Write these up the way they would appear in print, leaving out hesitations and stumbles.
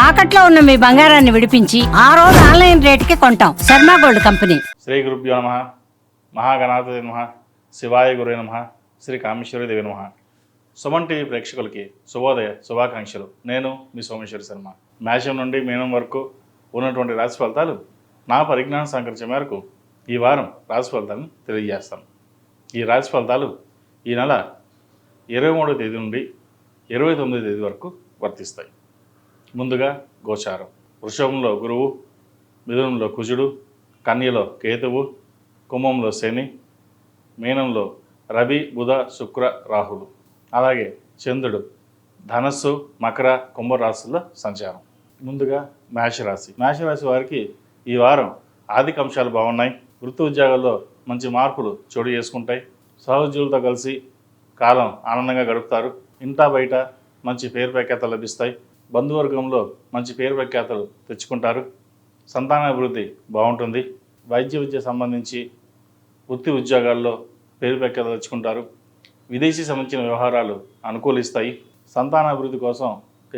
తాకట్లో ఉన్న మీ బంగారాన్ని విడిపించి ఆ రోజు ఆన్లైన్ రేటుకి కొంటాం. Sharma gold company. శ్రీ గురుభ్యో నమః. మహాగణాధిపతయే నమః. శివాయ గురవే నమః. శ్రీ కామేశ్వరి దేవి నమః. సుమన్ టీవీ ప్రేక్షకులకి శుభోదయ శుభాకాంక్షలు. నేను మీ సోమేశ్వర శర్మ. మేషం నుండి మీనం వరకు ఉన్నటువంటి రాశి ఫలితాలు నా పరిజ్ఞానం సంకరించే మేరకు ఈ వారం రాశి ఫలితాలను తెలియజేస్తాను. ఈ రాశి ఫలితాలు ఈ నెల 23వ తేదీ నుండి 29వ తేదీ వరకు వర్తిస్తాయి. ముందుగా గోచారం. వృషభంలో గురువు, మిథునంలో కుజుడు, కన్యలో కేతువు, కుంభంలో శని, మీనంలో రవి, బుధ, శుక్ర, రాహులు. అలాగే చంద్రుడు ధనస్సు, మకర, కుంభరాశుల్లో సంచారం. ముందుగా మేషరాశి. మేషరాశి వారికి ఈ వారం ఆర్థిక అంశాలు బాగున్నాయి. వృత్తి ఉద్యోగాల్లో మంచి మార్పులు చోటు చేసుకుంటాయి. సహోద్యోగులతో కలిసి కాలం ఆనందంగా గడుపుతారు. ఇంటా బయట మంచి పేరు ప్రఖ్యాతలు లభిస్తాయి. బంధువర్గంలో మంచి పేరు ప్రఖ్యాతలు తెచ్చుకుంటారు. సంతానాభివృద్ధి బాగుంటుంది. వైద్య విద్య సంబంధించి వృత్తి ఉద్యోగాల్లో పేరు ప్రఖ్యాతలు తెచ్చుకుంటారు. విదేశీ సంబంధించిన వ్యవహారాలు అనుకూలిస్తాయి. సంతానాభివృద్ధి కోసం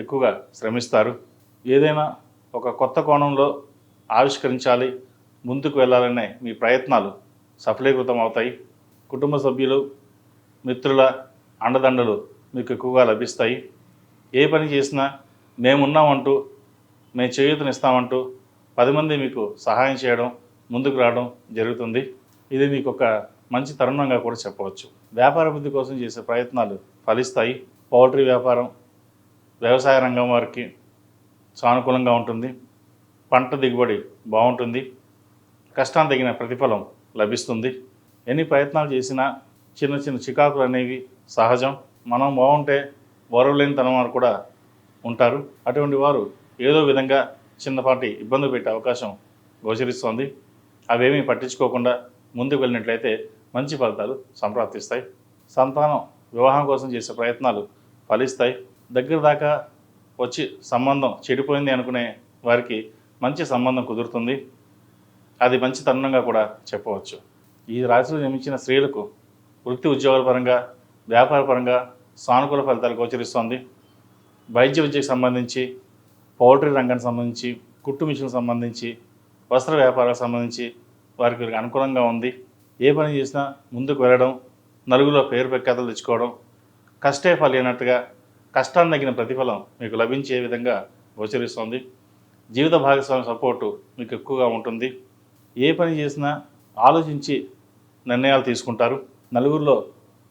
ఎక్కువగా శ్రమిస్తారు. ఏదైనా ఒక కొత్త కోణంలో ఆవిష్కరించాలి, ముందుకు వెళ్ళాలనే మీ ప్రయత్నాలు సఫలీకృతం అవుతాయి. కుటుంబ సభ్యులు, మిత్రుల అండదండలు మీకు ఎక్కువగా లభిస్తాయి. ఏ పని చేసినా మేమున్నామంటూ, మేము చేయూతనిస్తామంటూ 10 మంది మీకు సహాయం చేయడం, ముందుకు రావడం జరుగుతుంది. ఇది మీకు ఒక మంచి తరుణంగా కూడా చెప్పవచ్చు. వ్యాపార అభివృద్ధి కోసం చేసే ప్రయత్నాలు ఫలిస్తాయి. పౌల్ట్రీ వ్యాపారం, వ్యవసాయ రంగం వారికి సానుకూలంగా ఉంటుంది. పంట దిగుబడి బాగుంటుంది. కష్టానికి తగిన ప్రతిఫలం లభిస్తుంది. ఎన్ని ప్రయత్నాలు చేసినా చిన్న చిన్న చికాకులు అనేవి సహజం. మనం బాగుంటే ఓరవలేని తనం వారు కూడా ఉంటారు. అటువంటి వారు ఏదో విధంగా చిన్నపాటి ఇబ్బంది పెట్టే అవకాశం గోచరిస్తోంది. అవేమీ పట్టించుకోకుండా ముందుకు వెళ్ళినట్లయితే మంచి ఫలితాలు సంప్రాప్తిస్తాయి. సంతానం వివాహం కోసం చేసే ప్రయత్నాలు ఫలిస్తాయి. దగ్గర దాకా వచ్చి సంబంధం చెడిపోయింది అనుకునే వారికి మంచి సంబంధం కుదురుతుంది. అది మంచి తరుణంగా కూడా చెప్పవచ్చు. ఈ రాశిలో జన్మించిన స్త్రీలకు వృత్తి ఉద్యోగాల పరంగా, వ్యాపార పరంగా సానుకూల ఫలితాలు గోచరిస్తోంది. వైద్య విద్యకు సంబంధించి, పౌల్ట్రీ రంగానికి సంబంధించి, కుట్టు మిషన్కి సంబంధించి, వస్త్ర వ్యాపారాలకు సంబంధించి వారికి అనుకూలంగా ఉంది. ఏ పని చేసినా ముందుకు వెళ్ళడం, నలుగురిలో పేరు ప్రఖ్యాతలు తెచ్చుకోవడం, కష్టే ఫలినట్టుగా కష్టాన్ని తగిన ప్రతిఫలం మీకు లభించే విధంగా గోచరిస్తోంది. జీవిత భాగస్వామి సపోర్టు మీకు ఎక్కువగా ఉంటుంది. ఏ పని చేసినా ఆలోచించి నిర్ణయాలు తీసుకుంటారు. నలుగురిలో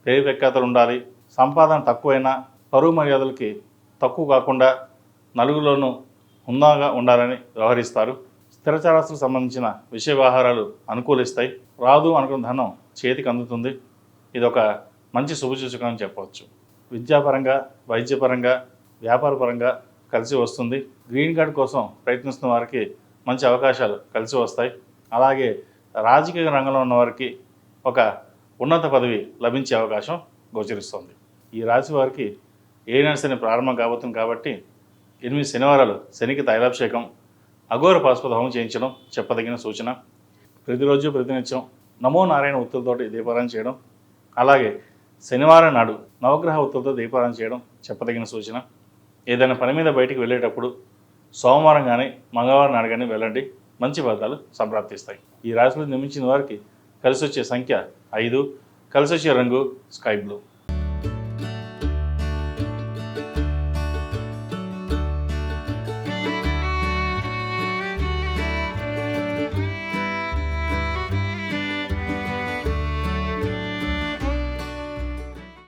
పేరు ప్రఖ్యాతలు ఉండాలి. సంపాదన తక్కువైనా పరువు మర్యాదలకి తక్కువ కాకుండా నలుగురిలోనూ హుందాగా ఉండాలని వ్యవహరిస్తారు. స్థిరచరాస్తులకు సంబంధించిన విషయ వ్యవహారాలు అనుకూలిస్తాయి. రాదు అనుకున్న ధనం చేతికి అందుతుంది. ఇది ఒక మంచి శుభసూచకం అని చెప్పవచ్చు. విద్యాపరంగా, వైద్యపరంగా, వ్యాపారపరంగా కలిసి వస్తుంది. గ్రీన్ కార్డ్ కోసం ప్రయత్నిస్తున్న వారికి మంచి అవకాశాలు కలిసి వస్తాయి. అలాగే రాజకీయ రంగంలో ఉన్న వారికి ఒక ఉన్నత పదవి లభించే అవకాశం గోచరిస్తుంది. ఈ రాశి వారికి ఏనాడు శని ప్రారంభం కాబోతుంది కాబట్టి 8 శనివారాలు శనికి తైలాభిషేకం, అఘోర పాశుపత హోమం చేయించడం చెప్పదగిన సూచన. ప్రతిరోజు ప్రతినిత్యం నమో నారాయణ ఒత్తులతోటి దీపారాయణ చేయడం, అలాగే శనివారం నాడు నవగ్రహ ఒత్తులతో దీపారాయణ చేయడం చెప్పదగిన సూచన. ఏదైనా పని మీద బయటికి వెళ్ళేటప్పుడు సోమవారం కానీ మంగళవారం నాడు కానీ వెళ్ళండి. మంచి ఫలితాలు సంప్రాప్తిస్తాయి. ఈ రాశిలో నిర్మించిన వారికి కలిసి వచ్చే సంఖ్య 5, కలిసి వచ్చే రంగు స్కై బ్లూ.